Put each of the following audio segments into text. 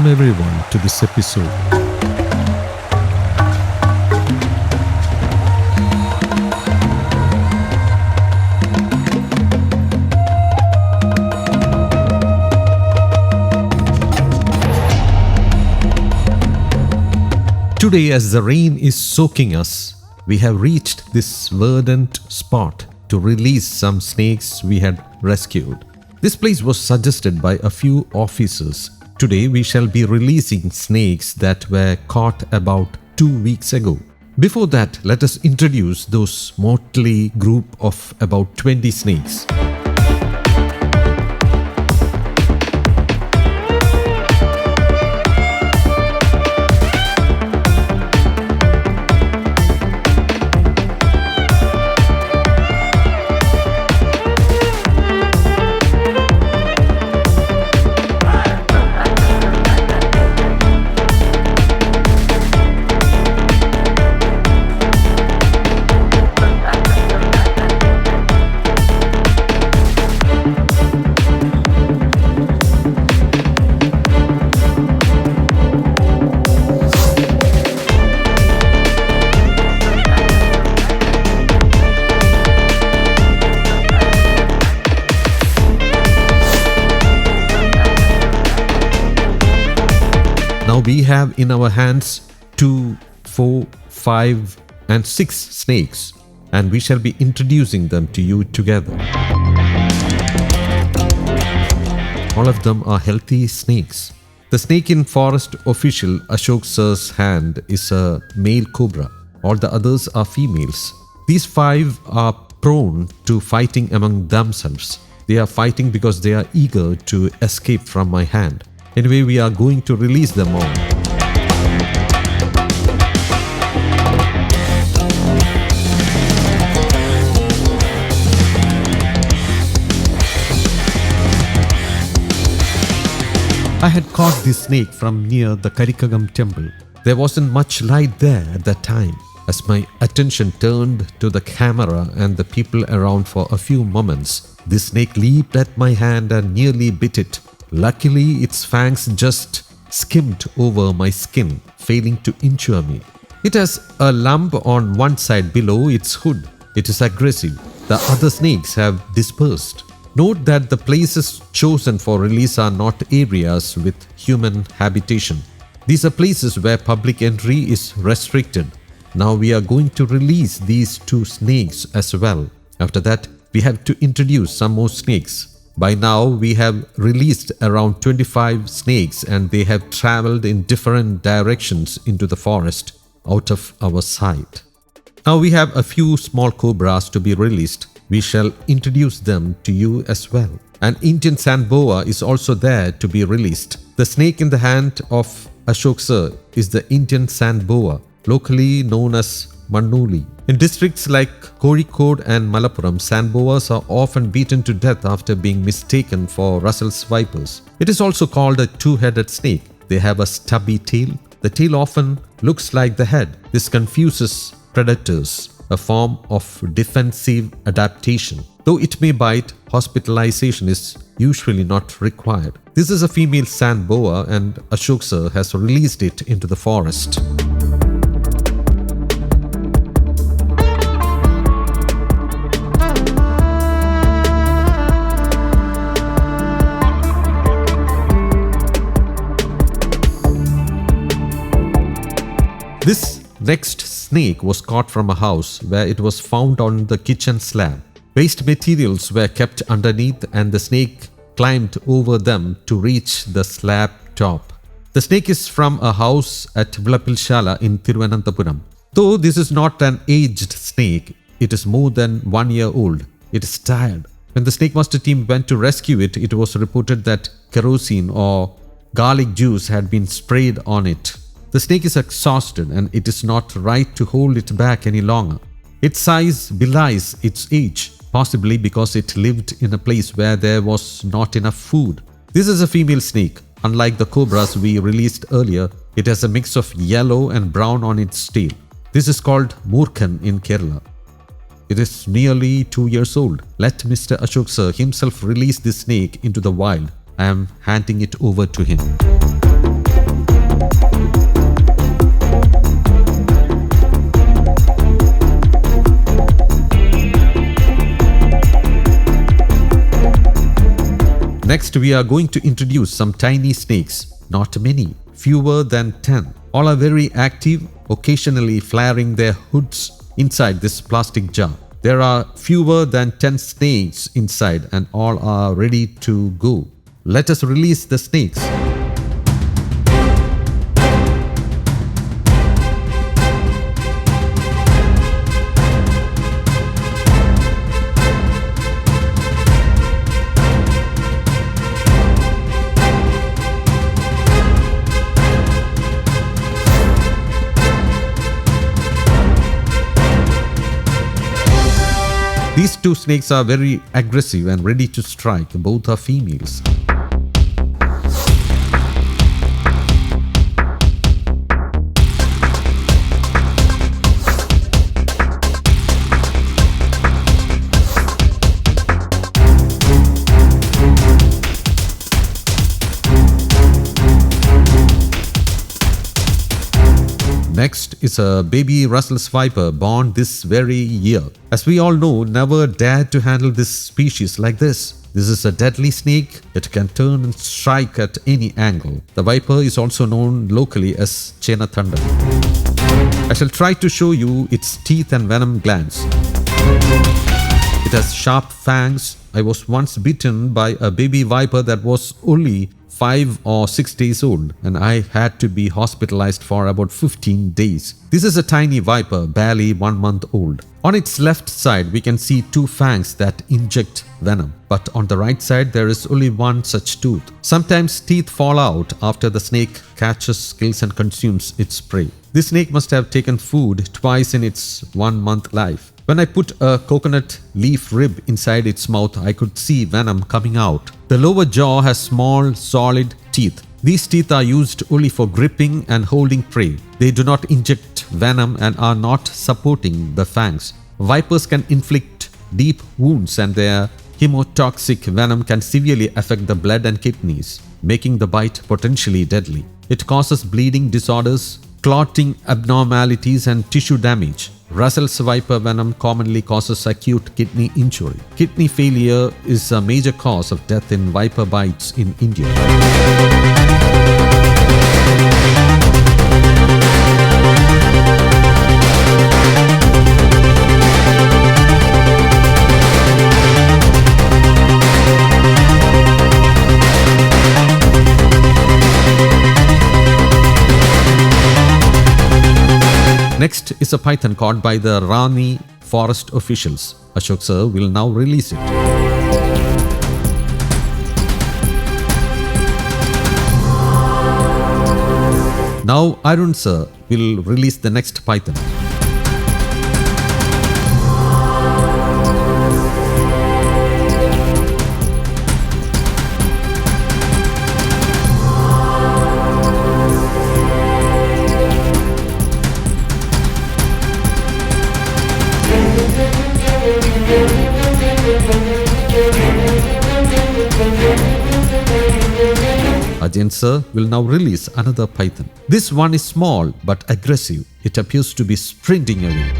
everyone to this episode. Today, as the rain is soaking us, we have reached this verdant spot to release some snakes we had rescued. This place was suggested by a few officers. Today we shall be releasing snakes that were caught about 2 weeks ago. Before that, let us introduce those motley group of about 20 snakes. Now we have in our hands 2, 4, 5 and 6 snakes, and we shall be introducing them to you together. All of them are healthy snakes. The snake in Forest Official Asok Sir's hand is a male cobra. All the others are females. These 5 are prone to fighting among themselves. They are fighting because they are eager to escape from my hand. Anyway, we are going to release them all. I had caught this snake from near the Karikagam temple. There wasn't much light there at that time. As my attention turned to the camera and the people around for a few moments, this snake leaped at my hand and nearly bit it. Luckily, its fangs just skimmed over my skin, failing to injure me. It has a lump on one side below its hood. It is aggressive. The other snakes have dispersed. Note that the places chosen for release are not areas with human habitation. These are places where public entry is restricted. Now we are going to release these 2 snakes as well. After that, we have to introduce some more snakes. By now, we have released around 25 snakes and they have traveled in different directions into the forest out of our sight. Now we have a few small cobras to be released. We shall introduce them to you as well. An Indian Sandboa is also there to be released. The snake in the hand of Asok Sir is the Indian Sandboa, locally known as Mannuli. In districts like Kozhikode and Malappuram, Sandboas are often beaten to death after being mistaken for Russell's vipers. It is also called a 2-headed snake. They have a stubby tail. The tail often looks like the head. This confuses predators, a form of defensive adaptation. Though it may bite, hospitalization is usually not required. This is a female Sandboa and Asok Sir has released it into the forest. This next snake was caught from a house where it was found on the kitchen slab. Waste materials were kept underneath and the snake climbed over them to reach the slab top. The snake is from a house at Vilapilshala in Thiruvananthapuram. Though this is not an aged snake, it is more than 1 year old. It is tired. When the snake master team went to rescue it, it was reported that kerosene or garlic juice had been sprayed on it. The snake is exhausted and it is not right to hold it back any longer. Its size belies its age, possibly because it lived in a place where there was not enough food. This is a female snake. Unlike the cobras we released earlier, it has a mix of yellow and brown on its tail. This is called Murkan in Kerala. It is nearly 2 years old. Let Mr. Asok Sir himself release this snake into the wild. I am handing it over to him. Next, we are going to introduce some tiny snakes. Not many, fewer than 10. All are very active, occasionally flaring their hoods inside this plastic jar. There are fewer than 10 snakes inside and all are ready to go. Let us release the snakes. These two snakes are very aggressive and ready to strike. Both are females. Next is a baby restless viper born this very year. As we all know, never dare to handle this species like this. This is a deadly snake. It can turn and strike at any angle. The viper is also known locally as Chena Thunder. I shall try to show you its teeth and venom glands. It has sharp fangs. I was once bitten by a baby viper that was only 5 or 6 days old, and I had to be hospitalized for about 15 days. This is a tiny viper, barely 1 month old. On its left side, we can see 2 fangs that inject venom, but on the right side, there is only 1 such tooth. Sometimes teeth fall out after the snake catches, kills, and consumes its prey. This snake must have taken food twice in its 1 month life. When I put a coconut leaf rib inside its mouth, I could see venom coming out. The lower jaw has small, solid teeth. These teeth are used only for gripping and holding prey. They do not inject venom and are not supporting the fangs. Vipers can inflict deep wounds and their hemotoxic venom can severely affect the blood and kidneys, making the bite potentially deadly. It causes bleeding disorders, clotting abnormalities, and tissue damage. Restless viper venom commonly causes acute kidney injury. Kidney failure is a major cause of death in viper bites in India. Next is a python caught by the Rani Forest Officials. Asok Sir will now release it. Now Arun Sir will release the next python. Ajay Sir will now release another python. This one is small but aggressive. It appears to be sprinting away.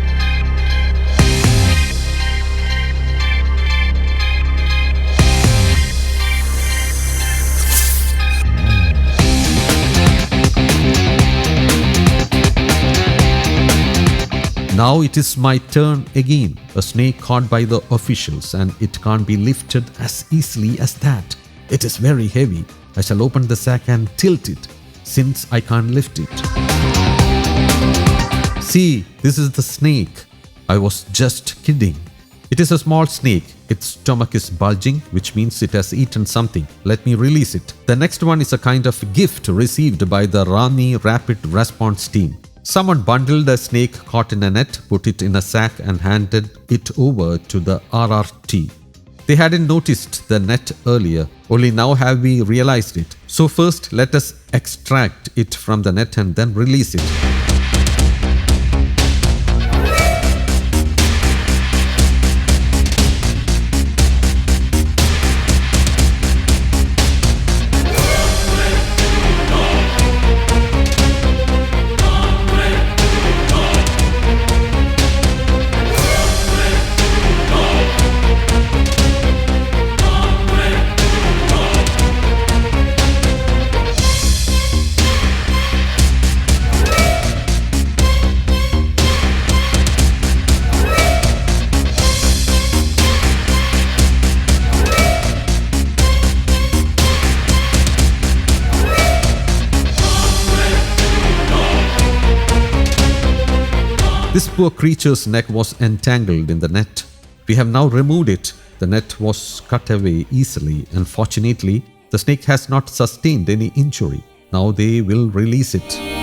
Now it is my turn again. A snake caught by the officials, and it can't be lifted as easily as that. It is very heavy. I shall open the sack and tilt it, since I can't lift it. See, this is the snake. I was just kidding. It is a small snake. Its stomach is bulging, which means it has eaten something. Let me release it. The next one is a kind of gift received by the Rani Rapid Response Team. Someone bundled a snake caught in a net, put it in a sack and handed it over to the RRT. They hadn't noticed the net earlier, only now have we realized it. So first let us extract it from the net and then release it. This poor creature's neck was entangled in the net. We have now removed it. The net was cut away easily, and fortunately, the snake has not sustained any injury. Now they will release it.